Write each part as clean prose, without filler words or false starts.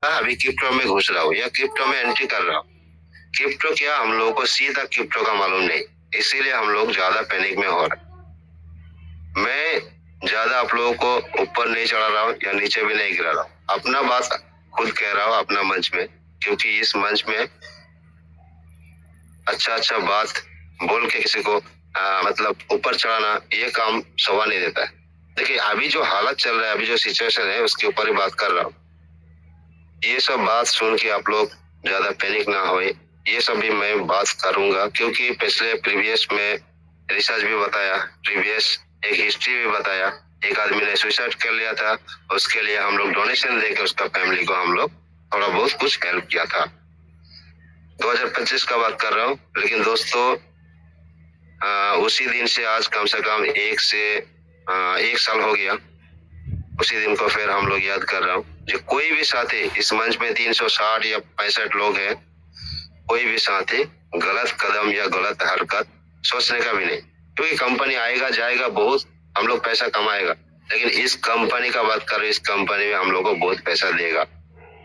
अभी क्रिप्टो में घुस रहा हूँ या क्रिप्टो में एंट्री कर रहा हूँ। क्रिप्टो क्या, हम लोगों को सीधा क्रिप्टो का मालूम नहीं, इसीलिए हम लोग ज्यादा पैनिक में हो रहे। मैं ज्यादा आप लोगों को ऊपर नहीं चढ़ा रहा हूँ या नीचे भी नहीं गिरा रहा हूँ, अपना बात खुद कह रहा हूँ अपना मंच में, क्योंकि इस मंच में अच्छा बात बोल के किसी को मतलब ऊपर चढ़ाना ये काम शोभा नहीं देता है। देखिए अभी जो हालत चल रहा है, अभी जो सिचुएशन है उसके ऊपर ही बात कर रहा हूँ। ये सब बात सुन के आप लोग ज्यादा पैनिक ना होए, ये सब भी मैं बात करूंगा, क्योंकि पिछले प्रीवियस में रिसर्च भी बताया, प्रीवियस एक हिस्ट्री भी बताया। एक आदमी ने सुसाइड कर लिया था, उसके लिए हम लोग डोनेशन देके उसका फैमिली को हम लोग थोड़ा बहुत कुछ हेल्प किया था। 2025 का बात कर रहा हूँ, लेकिन दोस्तों उसी दिन से आज कम से कम एक साल हो गया। उसी दिन को फिर हम लोग याद कर रहा हूँ। जो कोई भी साथी इस मंच में 360 या 65 लोग हैं, कोई भी साथी गलत कदम या गलत हरकत सोचने का भी नहीं, क्योंकि कंपनी आएगा जाएगा, बहुत हम लोग पैसा कमाएगा, लेकिन इस कंपनी का बात करें, इस कंपनी में हम लोग को बहुत पैसा देगा,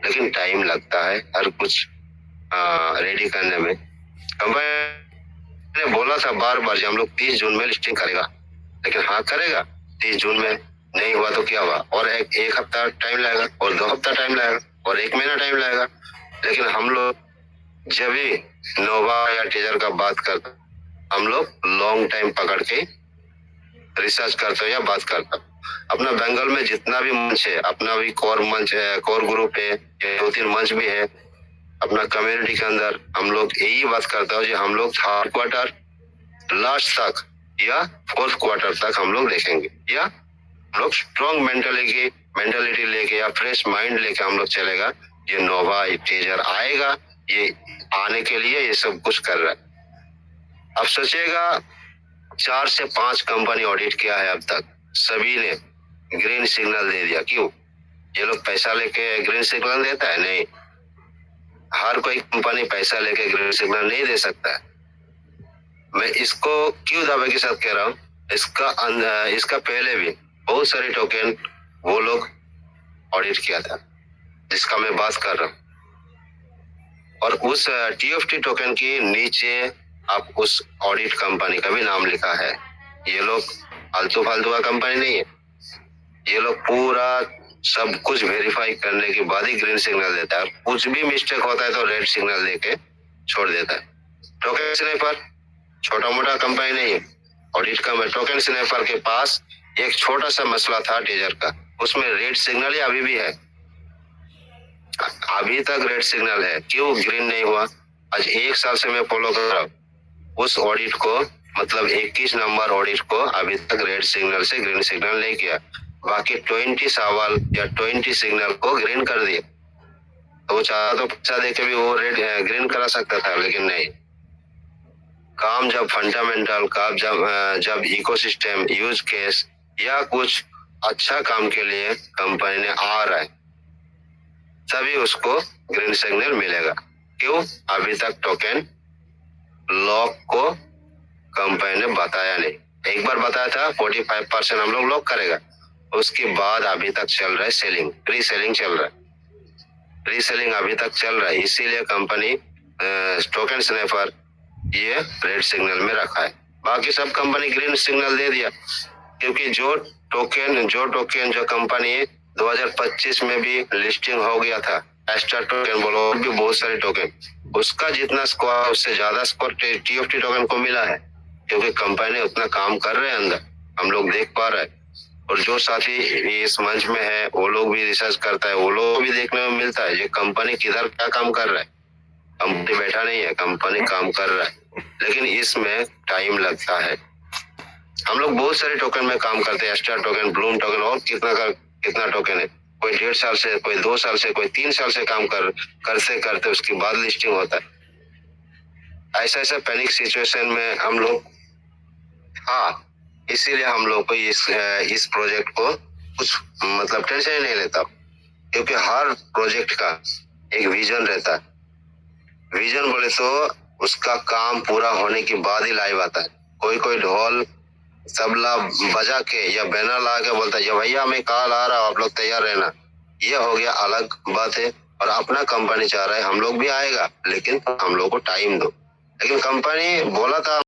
लेकिन टाइम लगता है हर कुछ रेडी करने में। कंपनी ने बोला था बार बार हम लोग 30 जून में लिस्टिंग करेगा, लेकिन हाँ करेगा। 30 जून में नहीं हुआ तो क्या हुआ, और एक हफ्ता टाइम लगेगा, और 2 हफ्ता टाइम लगेगा, और 1 महीना टाइम लगेगा। लेकिन हम लोग जब भी नोवा या टीजर का बात करते, हम लोग लॉन्ग टाइम पकड़ के रिसर्च करते या बात करते। अपना बंगाल में जितना भी मंच है, अपना भी कोर मंच है, कोर ग्रुप है, 2-3 मंच भी है अपना कम्युनिटी के अंदर, हम लोग यही बात करता है, हम लोग 3rd क्वार्टर लास्ट तक या 4th क्वार्टर तक हम लोग देखेंगे, या हम लोग स्ट्रॉन्ग मेंटेलिटी लेके या फ्रेश माइंड लेके हम लोग चलेगा। ये नोवा टीजर आएगा, ये आने के लिए ये सब कुछ कर रहा है। अब सोचिएगा 4 से 5 कंपनी ऑडिट किया है अब तक, सभी ने ग्रीन सिग्नल दे दिया। क्यों? ये लोग पैसा लेके ग्रीन सिग्नल देता है? नहीं, हर कोई कंपनी पैसा लेके ग्रीन सिग्नल नहीं दे सकता है। मैं इसको क्यों दावे के साथ कह रहा हूँ, इसका पहले भी बहुत सारे टोकन वो लोग ऑडिट किया था, जिसका मैं बात कर रहा हूँ। और उस TFT टोकन के नीचे आप उस ऑडिट कंपनी का भी नाम लिखा है। ये लोग फालतू का कंपनी नहीं है, ये लोग पूरा सब कुछ वेरीफाई करने के बाद ही ग्रीन सिग्नल देता है। कुछ भी मिस्टेक होता है तो रेड सिग्नल देके छोड़ देता है। टोकन स्नैपर छोटा मोटा कंपनी नहीं है, ऑडिट का टोकन स्नैपर के पास एक छोटा सा मसला था टीजर का, उसमें रेड सिग्नल ही अभी भी है, अभी तक रेड सिग्नल है। क्यों ग्रीन नहीं हुआ? आज 1 साल से मैं फॉलो कर रहा हूँ उस ऑडिट को, मतलब 21 नंबर ऑडिट को अभी तक रेड सिग्नल से ग्रीन सिग्नल नहीं किया। बाकी 20 सवाल या 20 सिग्नल को ग्रीन कर दिया। तो वो चाहा तो पैसा देके भी वो रेड ग्रीन करा सकता था, लेकिन नहीं। काम जब फंडामेंटल काम, जब इकोसिस्टम यूज केस या कुछ अच्छा काम के लिए कंपनी ने आ रहा है, तभी उसको ग्रीन सिग्नल मिलेगा। क्यों? अभी तक टोकन लॉक को कंपनी ने बताया नहीं। एक बार बताया था 45% हम लोग लॉक करेगा, उसके बाद अभी तक चल रहा है सेलिंग, प्री सेलिंग चल रहा है, प्री सेलिंग अभी तक चल रहा है। इसीलिए कंपनी टोकन स्नैपर ये रेड सिग्नल में रखा है। बाकी सब कंपनी ग्रीन सिग्नल दे दिया, क्योंकि जो टोकन जो कंपनी 2025 में भी लिस्टिंग हो गया था, एस्टर टोकन बोलो, भी बहुत सारे टोकन, उसका जितना स्कोर उससे ज्यादा स्कोर TFT टोकन को मिला है, क्योंकि कंपनी उतना काम कर रहे हैं अंदर, हम लोग देख पा रहे हैं। और जो साथी इस मंच में है वो लोग भी रिसर्च करता है, वो लोग भी देखने में मिलता है ये कंपनी किधर क्या काम कर रहा है। कंपनी बैठा नहीं है, कंपनी काम कर रहा है, लेकिन इसमें टाइम लगता है। हम लोग बहुत सारे टोकन में काम करते हैं, स्टार टोकन, ब्लूम टोकन, और कितना टोकन है। कोई 1.5 साल से, कोई 2 साल से, कोई 3 साल से काम करते उसके बाद लिस्टिंग होता है। ऐसा पैनिक सिचुएशन में हम लोग, हाँ, इसीलिए हम लोग को इस प्रोजेक्ट को कुछ मतलब टेंशन ही नहीं लेता, क्योंकि हर प्रोजेक्ट का एक विजन रहता है। विजन बोले तो उसका काम पूरा होने के बाद ही लाइव आता है। कोई ढोल तबला बजा के या बैनर ला के बोलता है भैया मैं कल आ रहा हूँ, आप लोग तैयार रहना, ये हो गया अलग बात है। और अपना कंपनी चाह रहा है हम लोग भी आएगा, लेकिन हम लोग को टाइम दो। लेकिन कंपनी बोला था